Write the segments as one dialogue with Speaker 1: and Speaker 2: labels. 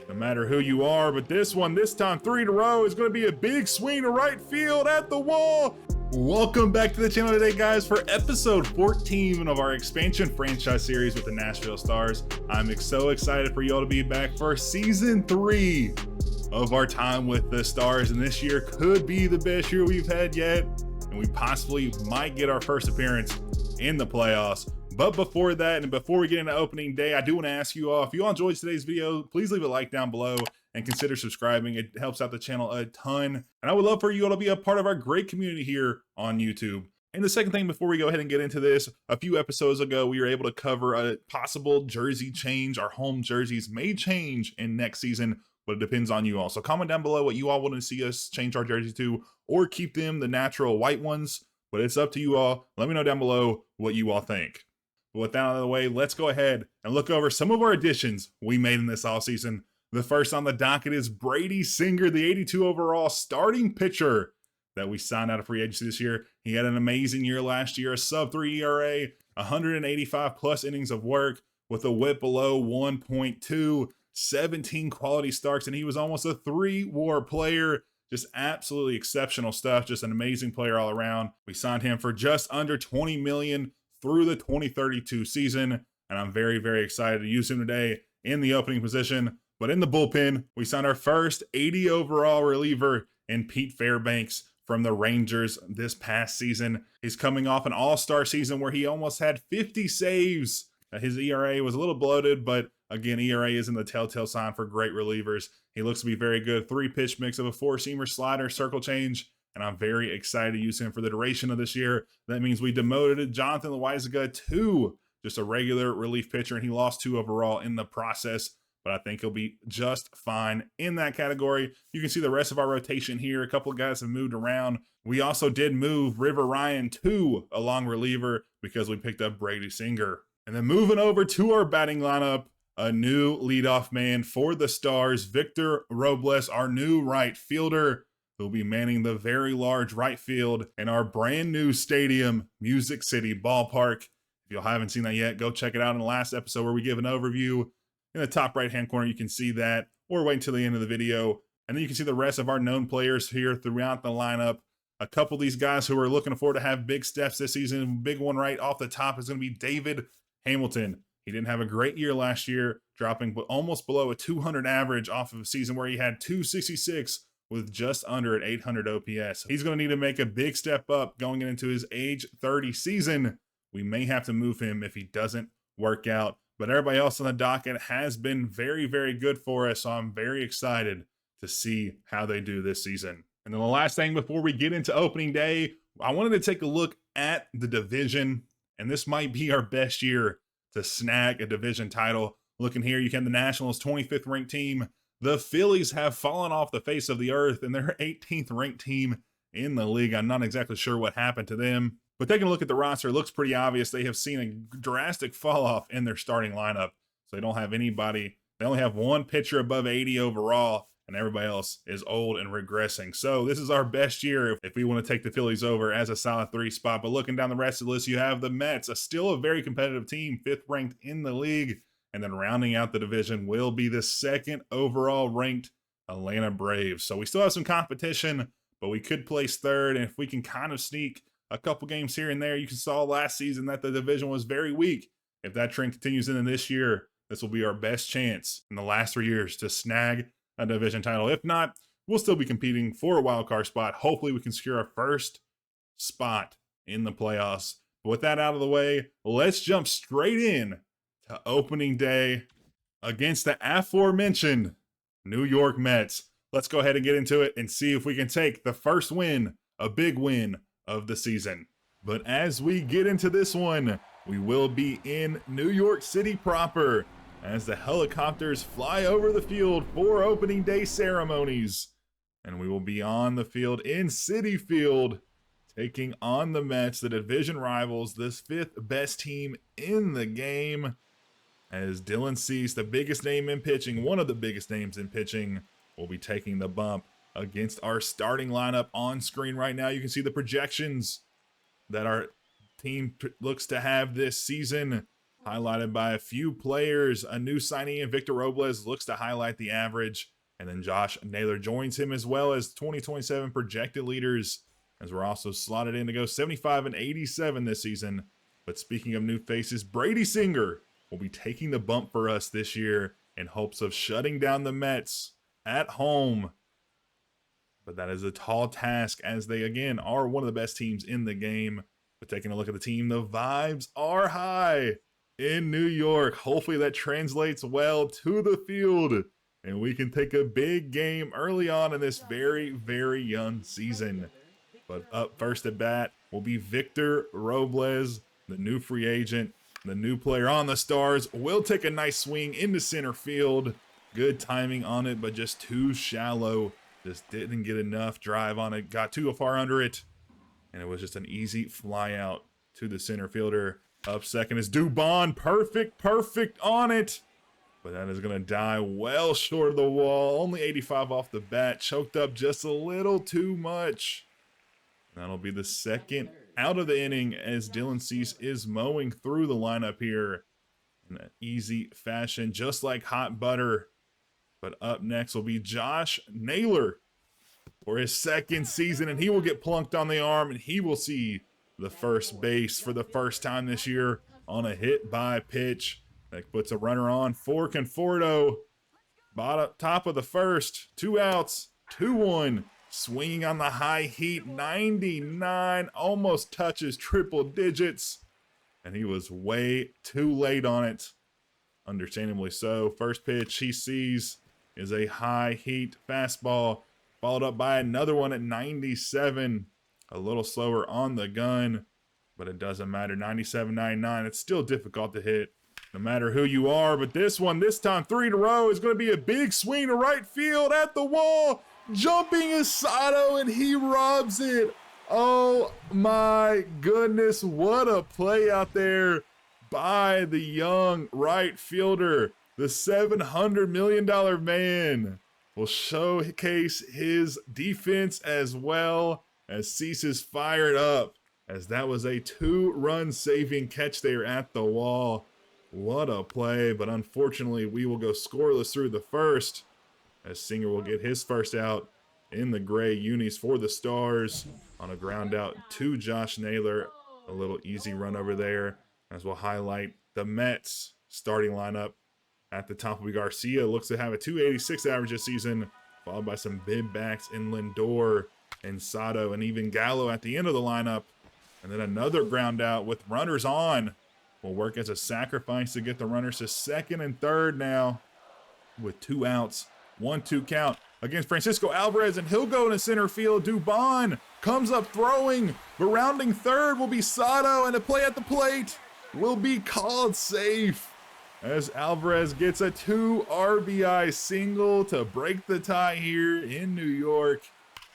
Speaker 1: no matter who you are. But this time 3 in a row, is going to be a big swing to right field at the wall. Welcome back to the channel today, guys, for episode 14 of our expansion franchise series with the Nashville Stars. I'm so excited for y'all to be back for season 3 of our time with the Stars, and this year could be the best year we've had yet, and we possibly might get our first appearance in the playoffs. But before that, and before we get into opening day, I do want to ask you all, if you all enjoyed today's video, please leave a like down below and consider subscribing. It helps out the channel a ton, and I would love for you all to be a part of our great community here on YouTube. And the second thing, before we go ahead and get into this, a few episodes ago, we were able to cover a possible jersey change. Our home jerseys may change in next season, but it depends on you all. So comment down below what you all want to see us change our jerseys to, or keep them the natural white ones, but it's up to you all. Let me know down below what you all think. But with that out of the way, let's go ahead and look over some of our additions we made in this offseason. The first on the docket is Brady Singer, the 82 overall starting pitcher that we signed out of free agency this year. He had an amazing year last year, a sub-3 ERA, 185 plus innings of work with a whip below 1.2, 17 quality starts, and he was almost a 3-WAR player. Just absolutely exceptional stuff. Just an amazing player all around. We signed him for just under $20 million through the 2032 season, and I'm very, very excited to use him today in the opening position. But in the bullpen, we signed our first 80 overall reliever in Pete Fairbanks from the Rangers this past season. He's coming off an all-star season where he almost had 50 saves. His ERA was a little bloated, but again, ERA isn't the telltale sign for great relievers. He looks to be very good. 3-pitch mix of a 4-seamer, slider, circle change, and I'm very excited to use him for the duration of this year. That means we demoted Jonathan Loaizaga to just a regular relief pitcher, and he lost 2 overall in the process, but I think he'll be just fine in that category. You can see the rest of our rotation here. A couple of guys have moved around. We also did move River Ryan to a long reliever because we picked up Brady Singer. And then moving over to our batting lineup, a new leadoff man for the Stars, Victor Robles, our new right fielder, who'll be manning the very large right field in our brand new stadium, Music City Ballpark. If you haven't seen that yet, go check it out in the last episode where we give an overview. In the top right-hand corner, you can see that, or wait until the end of the video. And then you can see the rest of our known players here throughout the lineup. A couple of these guys who are looking forward to have big steps this season. Big one right off the top is going to be David Hamilton. He didn't have a great year last year, dropping almost below a 200 average off of a season where he had 266 with just under an 800 OPS. He's going to need to make a big step up going into his age 30 season. We may have to move him if he doesn't work out. But everybody else on the docket has been very, very good for us, so I'm very excited to see how they do this season. And then the last thing before we get into opening day, I wanted to take a look at the division, and this might be our best year to snag a division title. Looking here, you can the Nationals' 25th ranked team. The Phillies have fallen off the face of the earth, and they're 18th ranked team in the league. I'm not exactly sure what happened to them. But taking a look at the roster, it looks pretty obvious. They have seen a drastic fall off in their starting lineup. So they don't have anybody. They only have one pitcher above 80 overall, and everybody else is old and regressing. So this is our best year if we want to take the Phillies over as a solid 3 spot. But looking down the rest of the list, you have the Mets, still a very competitive team, 5th ranked in the league. And then rounding out the division will be the 2nd overall ranked Atlanta Braves. So we still have some competition, but we could place 3rd. And if we can kind of sneak a couple games here and there, you saw last season that the division was very weak. If that trend continues into this year, this will be our best chance in the last 3 years to snag a division title. If not, we'll still be competing for a wild card spot. Hopefully we can secure our first spot in the playoffs. But with that out of the way, let's jump straight in to opening day against the aforementioned New York Mets. Let's go ahead and get into it and see if we can take the first win, a big win of the season. But as we get into this one, we will be in New York City proper as the helicopters fly over the field for opening day ceremonies. And we will be on the field in Citi Field, taking on the Mets, the division rivals, this 5th best team in the game. As Dylan Cease, the biggest name in pitching, one of the biggest names in pitching, will be taking the bump against our starting lineup on screen right now. You can see the projections that our team looks to have this season. highlighted by a few players. A new signee in Victor Robles looks to highlight the average. And then Josh Naylor joins him as well as 2027 projected leaders, as we're also slotted in to go 75 and 87 this season. But speaking of new faces, Brady Singer will be taking the bump for us this year in hopes of shutting down the Mets at home. But that is a tall task, as they, again, are one of the best teams in the game. But taking a look at the team, the vibes are high in New York. Hopefully that translates well to the field, and we can take a big game early on in this very, very young season. But up first at bat will be Victor Robles, the new free agent, the new player on the Stars. Will take a nice swing into center field. Good timing on it, but just too shallow. Just didn't get enough drive on it. Got too far under it. And it was just an easy fly out to the center fielder. Up second is Dubon. Perfect on it. But that is going to die well short of the wall. Only 85 off the bat. Choked up just a little too much. That'll be the second out of the inning, as Dylan Cease is mowing through the lineup here in an easy fashion, just like hot butter. But up next will be Josh Naylor for his second season, and he will get plunked on the arm, and he will see the first base for the first time this year on a hit by pitch. That puts a runner on for Conforto. Top of the first, 2 outs, 2-1. Swinging on the high heat, 99, almost touches triple digits. And he was way too late on it. Understandably so. First pitch he sees is a high heat fastball, followed up by another one at 97. A little slower on the gun, but it doesn't matter. 97, 99, it's still difficult to hit, no matter who you are. But this one, this time 3 in a row, is going to be a big swing to right field at the wall. Jumping is Sato, and he robs it. Oh my goodness, what a play out there by the young right fielder. The $700 million man will showcase his defense as well, as Cease is fired up, as that was a 2-run saving catch there at the wall. What a play, but unfortunately we will go scoreless through the first, as Singer will get his first out in the gray unis for the Stars on a ground out to Josh Naylor. A little easy run over there, as we'll highlight the Mets starting lineup. At the top will be Garcia. Looks to have a 286 average this season, followed by some big backs in Lindor and Sato, and even Gallo at the end of the lineup. And then another ground out with runners on. Will work as a sacrifice to get the runners to second and third now with 2 outs. 1-2 count against Francisco Alvarez, and he'll go into center field. Dubon comes up throwing, but rounding third will be Sato, and a play at the plate will be called safe, as Alvarez gets a 2 RBI single to break the tie here in New York,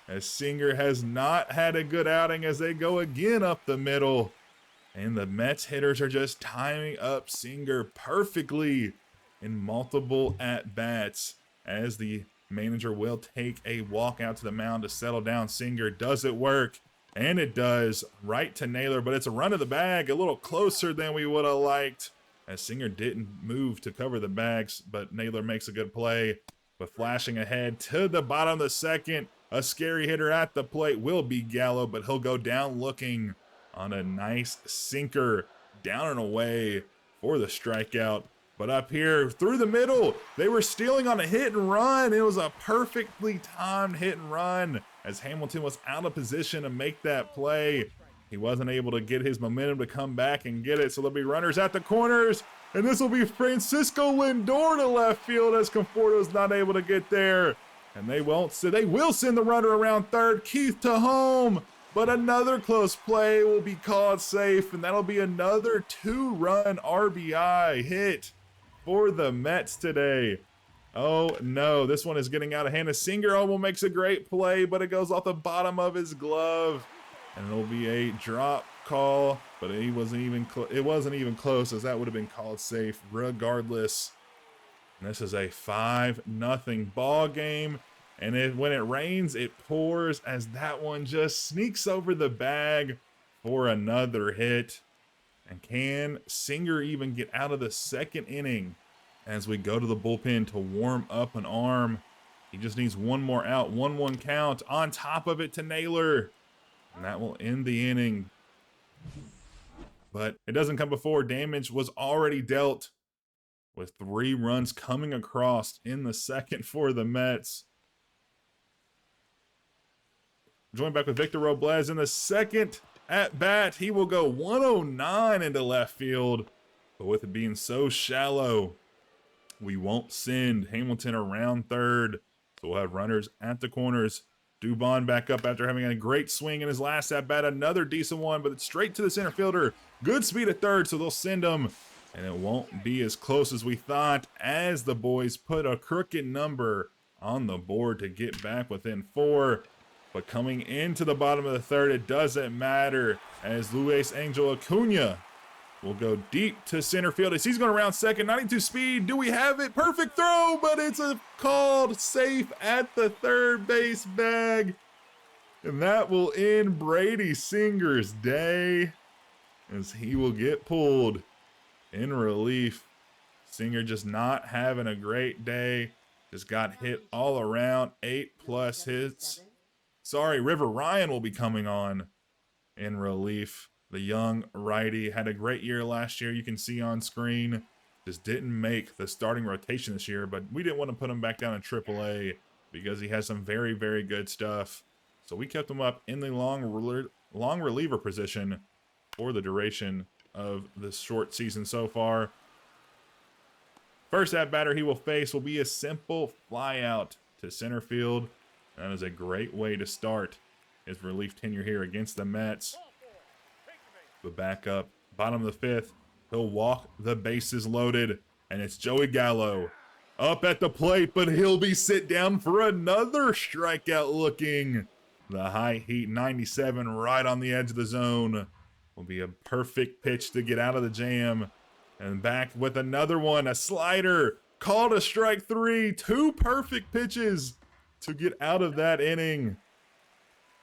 Speaker 1: as Singer has not had a good outing as they go again up the middle. And the Mets hitters are just timing up Singer perfectly in multiple at-bats, as the manager will take a walk out to the mound to settle down Singer. Does it work? And it does, right to Naylor, but it's a run to the bag, a little closer than we would have liked, as Singer didn't move to cover the bags, but Naylor makes a good play. But flashing ahead to the bottom of the second, a scary hitter at the plate will be Gallo, but he'll go down looking on a nice sinker down and away for the strikeout. But up here through the middle, they were stealing on a hit and run. It was a perfectly timed hit and run, as Hamilton was out of position to make that play. He wasn't able to get his momentum to come back and get it, so there'll be runners at the corners, and this will be Francisco Lindor to left field, as Conforto's not able to get there. And they will send the runner around third, Keith to home, but another close play will be called safe, and that'll be another 2-run RBI hit for the Mets today. Oh no, this one is getting out of hand. A Singer almost makes a great play, but it goes off the bottom of his glove, and it'll be a drop call, but it wasn't even close, as that would have been called safe regardless. And this is a 5-0 ball game, and when it rains, it pours, as that one just sneaks over the bag for another hit. And can Singer even get out of the second inning as we go to the bullpen to warm up an arm? He just needs one more out, 1-1 count on top of it to Naylor. And that will end the inning. But it doesn't come before damage was already dealt with 3 runs coming across in the second for the Mets. Joined back with Victor Robles in the second at bat. He will go 109 into left field. But with it being so shallow, we won't send Hamilton around third. So we'll have runners at the corners. Dubon back up after having a great swing in his last at bat. Another decent one, but it's straight to the center fielder. Good speed at third, so they'll send him. And it won't be as close as we thought as the boys put a crooked number on the board to get back within 4. But coming into the bottom of the third, it doesn't matter as Luis Angel Acuna will go deep to center field as he's going around second. 92 speed. Do we have it? Perfect throw, but it's a called safe at the third base bag. And that will end Brady Singer's day as he will get pulled in relief. Singer just not having a great day. Just got hit all around. 8+ hits. Sorry, River Ryan will be coming on in relief. The young righty had a great year last year. You can see on screen. Just didn't make the starting rotation this year, but we didn't want to put him back down in AAA because he has some very, very good stuff. So we kept him up in the long reliever position for the duration of this short season so far. First at batter he will face will be a simple fly out to center field. That is a great way to start his relief tenure here against the Mets. But back up, bottom of the 5th, he'll walk the bases loaded, and it's Joey Gallo up at the plate, but he'll be sit down for another strikeout looking. The high heat 97 right on the edge of the zone will be a perfect pitch to get out of the jam. And back with another one, a slider, called a strike 3, 2 perfect pitches to get out of that inning.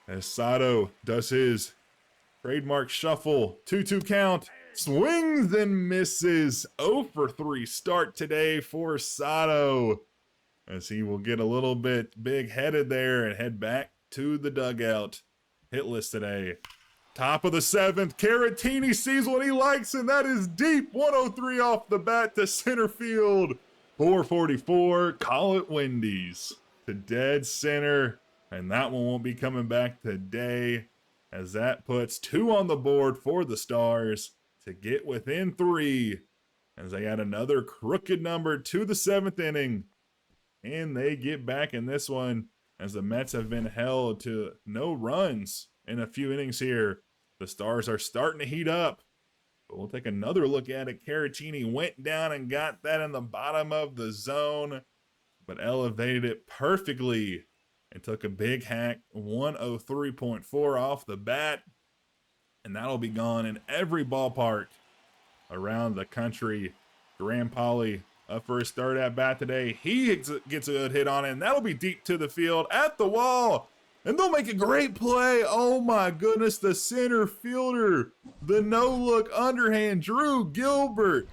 Speaker 1: As Sato does his trademark shuffle, 2-2 count, swings and misses. 0 for 3 start today for Sato, as he will get a little bit big-headed there and head back to the dugout. Hitless today. Top of the 7th, Caratini sees what he likes, and that is deep. 103 off the bat to center field. 444, call it Wendy's. To dead center, and that one won't be coming back today, as that puts 2 on the board for the Stars to get within 3, as they add another crooked number to the 7th inning, and they get back in this one as the Mets have been held to no runs in a few innings here. The Stars are starting to heat up, but we'll take another look at it. Caratini went down and got that in the bottom of the zone, but elevated it perfectly and took a big hack, 103.4 off the bat. And that'll be gone in every ballpark around the country. Graham Polly up for his third at bat today. He gets a good hit on it, and that'll be deep to the field at the wall. And they'll make a great play. Oh my goodness, the center fielder, the no-look underhand, Drew Gilbert,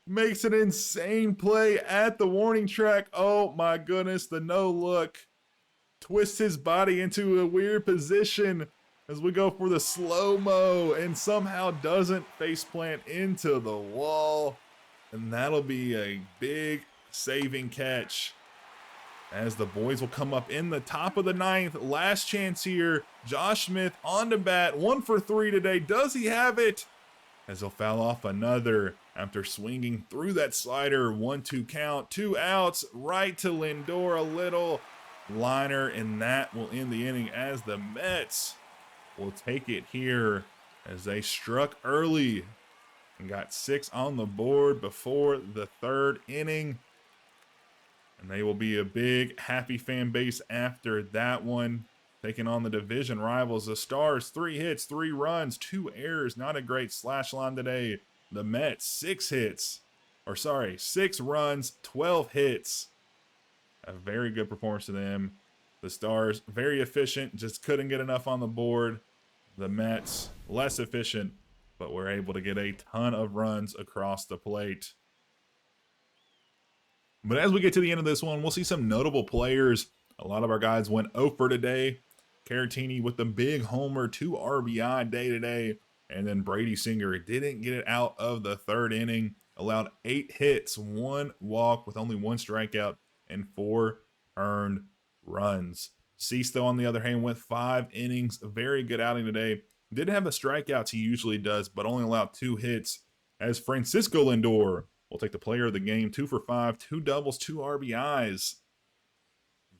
Speaker 1: makes an insane play at the warning track. Oh my goodness, the no-look. Twists his body into a weird position as we go for the slow-mo and somehow doesn't faceplant into the wall. And that'll be a big saving catch as the boys will come up in the top of the 9th. Last chance here. Josh Smith on to bat. 1 for 3 today. Does he have it? As he'll foul off another after swinging through that slider. 1-2 count, 2 outs, right to Lindor, a little liner, and that will end the inning as the Mets will take it here as they struck early and got 6 on the board before the 3rd inning. And they will be a big, happy fan base after that one, taking on the division rivals. The Stars, 3 hits, 3 runs, 2 errors. Not a great slash line today. The Mets, 6 runs, 12 hits. A very good performance to them. The Stars, very efficient, just couldn't get enough on the board. The Mets, less efficient, but we're able to get a ton of runs across the plate. But as we get to the end of this one, we'll see some notable players. A lot of our guys went 0 for today. Caratini with the big homer, 2 RBI day today. And then Brady Singer didn't get it out of the third inning. Allowed 8 hits, 1 walk with only 1 strikeout, and 4 earned runs. Sisto, on the other hand, went 5 innings. A very good outing today. Didn't have the strikeouts he usually does, but only allowed 2 hits. As Francisco Lindor will take the player of the game, 2 for 5, 2 doubles, 2 RBIs.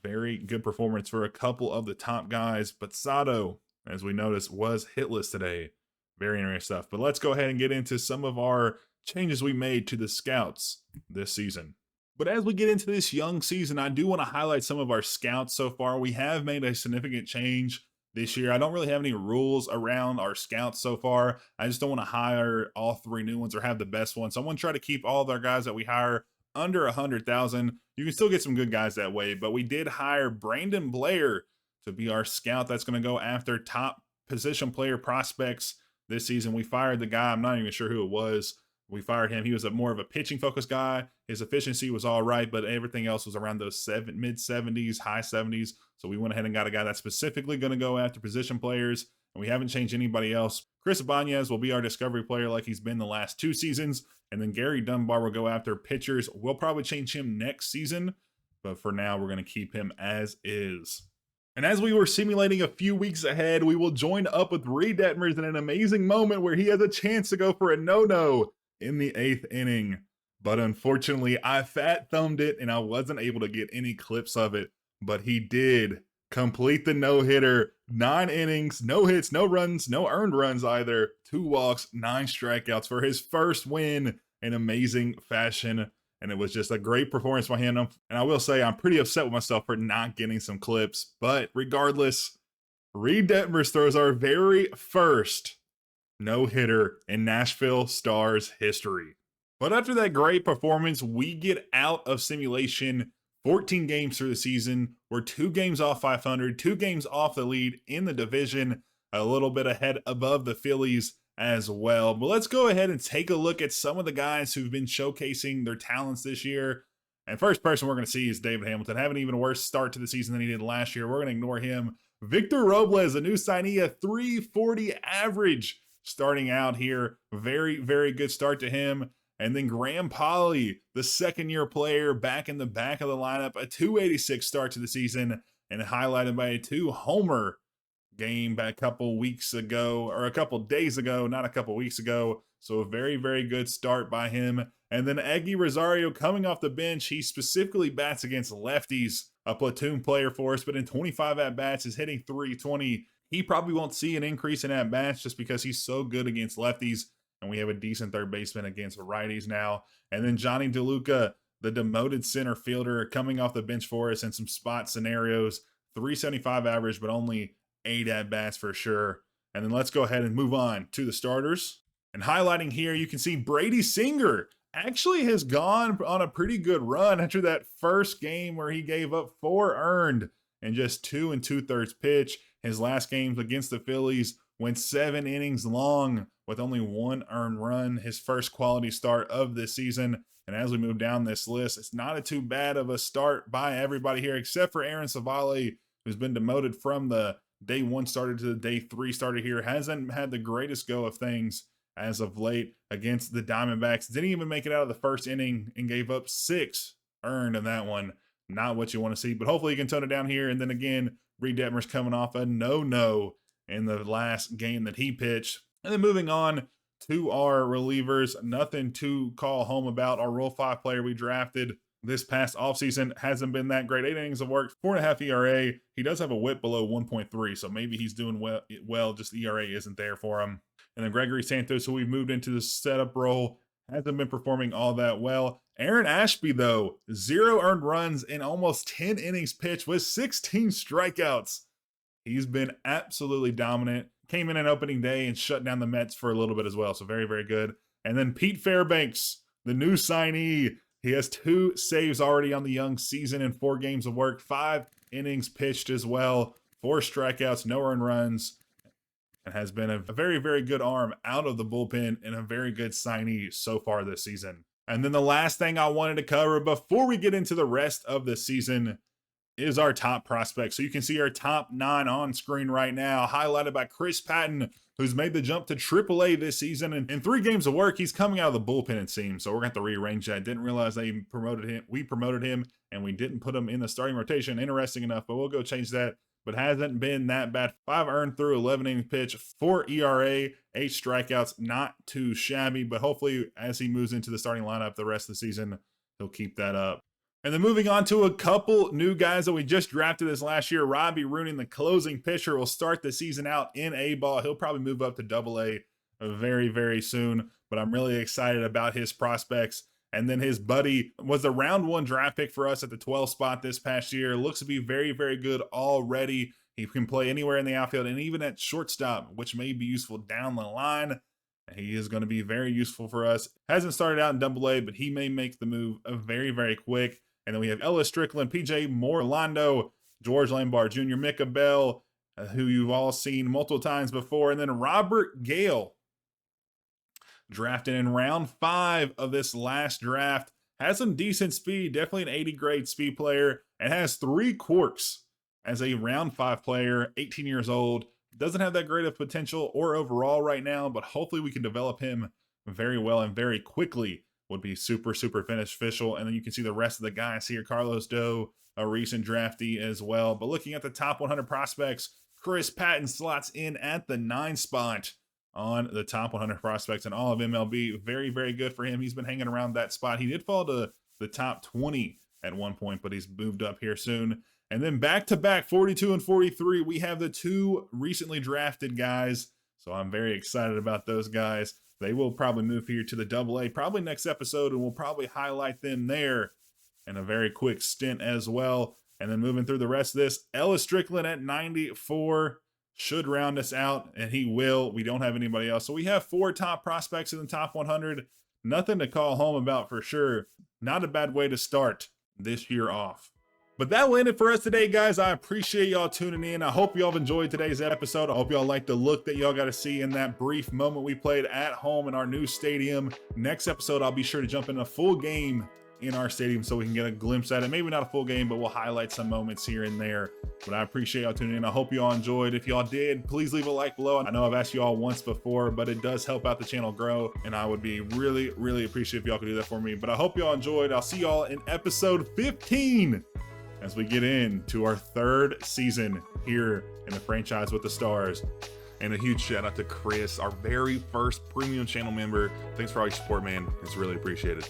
Speaker 1: Very good performance for a couple of the top guys. But Sato, as we noticed, was hitless today. Very interesting stuff. But let's go ahead and get into some of our changes we made to the scouts this season. But as we get into this young season, I do want to highlight some of our scouts so far. We have made a significant change this year. I don't really have any rules around our scouts so far. I just don't want to hire all 3 new ones or have the best ones. So I want to try to keep all of our guys that we hire under 100,000. You can still get some good guys that way, but we did hire Brandon Blair to be our scout that's going to go after top position player prospects this season. We fired the guy, I'm not even sure who it was. We fired him. He was more of a pitching focused guy. His efficiency was all right, but everything else was around those mid 70s, high 70s. So we went ahead and got a guy that's specifically going to go after position players, and we haven't changed anybody else. Chris Ibanez will be our discovery player like he's been the last 2 seasons, and then Gary Dunbar will go after pitchers. We'll probably change him next season, but for now we're going to keep him as is. And as we were simulating a few weeks ahead, we will join up with Reid Detmers in an amazing moment where he has a chance to go for a no-no in the 8th inning. But unfortunately, I fat thumbed it and I wasn't able to get any clips of it. But he did complete the no-hitter. 9 innings, no hits, no runs, no earned runs either. 2 walks, 9 strikeouts for his first win in amazing fashion. And it was just a great performance by him. And I will say I'm pretty upset with myself for not getting some clips. But regardless, Reid Detmers throws our very first no-hitter in Nashville Stars history. But after that great performance, we get out of simulation 14 games through the season. We're 2 games off 500, 2 games off the lead in the division, a little bit ahead above the Phillies as well. But let's go ahead and take a look at some of the guys who've been showcasing their talents this year. And first person we're going to see is David Hamilton. Having even a worse start to the season than he did last year. We're going to ignore him. Victor Robles, a new signee, a 340 average starting out here. Very, very good start to him. And then Graham Polley, the second-year player, back in the back of the lineup, a 286 start to the season, and highlighted by a 2-homer game back a couple weeks ago, or a couple days ago, not a couple weeks ago. So a very, very good start by him. And then Eggy Rosario coming off the bench. He specifically bats against lefties, a platoon player for us, but in 25 at-bats is hitting .320. He probably won't see an increase in at-bats just because he's so good against lefties. And we have a decent third baseman against righties now. And then Johnny DeLuca, the demoted center fielder, coming off the bench for us in some spot scenarios. 375 average, but only 8 at-bats for sure. And then let's go ahead and move on to the starters. And highlighting here, you can see Brady Singer actually has gone on a pretty good run after that first game where he gave up 4 earned and just 2 2/3 pitch. His last games against the Phillies went 7 innings long with only 1 earned run, his first quality start of this season. And as we move down this list, it's not too bad of a start by everybody here, except for Aaron Savali, who's been demoted from the day 1 starter to the day 3 starter here. Hasn't had the greatest go of things as of late against the Diamondbacks. Didn't even make it out of the first inning and gave up 6 earned in that one. Not what you want to see, but hopefully you can tone it down here. And then again, Reid Detmers coming off a no-no in the last game that he pitched. And then moving on to our relievers, nothing to call home about. Our Rule 5 player we drafted this past offseason hasn't been that great. 8 innings of work, 4.5 ERA. He does have a whip below 1.3, so maybe he's doing well, just the ERA isn't there for him. And then Gregory Santos, who we've moved into the setup role, hasn't been performing all that well. Aaron Ashby, though, 0 earned runs in almost 10 innings pitched with 16 strikeouts. He's been absolutely dominant. Came in opening day and shut down the Mets for a little bit as well. So very, very good. And then Pete Fairbanks, the new signee. He has 2 saves already on the young season in 4 games of work. 5 innings pitched as well. 4 strikeouts, no earned runs. and has been a very, very good arm out of the bullpen and a very good signee so far this season. And then the last thing I wanted to cover before we get into the rest of the season is our top prospects. So you can see our top 9 on screen right now, highlighted by Chris Patton, who's made the jump to AAA this season. And in 3 games of work, he's coming out of the bullpen, it seems. So we're going to have to rearrange that. Didn't realize they promoted him. We promoted him, and we didn't put him in the starting rotation. Interesting enough, but we'll go change that. But hasn't been that bad. 5 earned through, 11 innings pitch, 4 ERA, 8 strikeouts. Not too shabby, but hopefully as he moves into the starting lineup the rest of the season, he'll keep that up. And then moving on to a couple new guys that we just drafted this last year. Robbie Rooney, the closing pitcher, will start the season out in A-ball. He'll probably move up to AA very, very soon, but I'm really excited about his prospects. And then his buddy was a round 1 draft pick for us at the 12th spot this past year. Looks to be very, very good already. He can play anywhere in the outfield and even at shortstop, which may be useful down the line. He is going to be very useful for us. Hasn't started out in AA, but he may make the move very, very quick. And then we have Ellis Strickland, PJ Morlando, George Lambar Jr., Micah Bell, who you've all seen multiple times before. And then Robert Gale, drafted in round 5 of this last draft. Has some decent speed, definitely an 80 grade speed player, and has 3 quirks as a round 5 player, 18 years old. Doesn't have that great of potential or overall right now, but hopefully we can develop him very well and very quickly. Would be super, super beneficial. And then you can see the rest of the guys here. Carlos Doe, a recent draftee as well. But looking at the top 100 prospects, Chris Patton slots in at the 9 spot on the top 100 prospects in all of MLB. Very, very good for him. He's been hanging around that spot. He did fall to the top 20 at one point, but he's moved up here soon. And then back-to-back 42 and 43, we have the 2 recently drafted guys. So I'm very excited about those guys. They will probably move here to the AA probably next episode, and we'll probably highlight them there in a very quick stint as well. And then moving through the rest of this, Ellis Strickland at 94 should round us out, and he will. We don't have anybody else. So we have 4 top prospects in the top 100. Nothing to call home about for sure. Not a bad way to start this year off. But that will end it for us today, guys. I appreciate y'all tuning in. I hope y'all have enjoyed today's episode. I hope y'all like the look that y'all got to see in that brief moment we played at home in our new stadium. Next episode, I'll be sure to jump in a full game in our stadium so we can get a glimpse at it. Maybe not a full game, but we'll highlight some moments here and there. But I appreciate y'all tuning in. I hope y'all enjoyed. If y'all did, please leave a like below. I know I've asked y'all once before, but it does help out the channel grow, and I would be really, really appreciative if y'all could do that for me. But I hope y'all enjoyed. I'll see y'all in episode 15 as we get into our 3rd season here in the franchise with the Stars. And a huge shout out to Chris, our very first premium channel member. Thanks for all your support, man. It's really appreciated.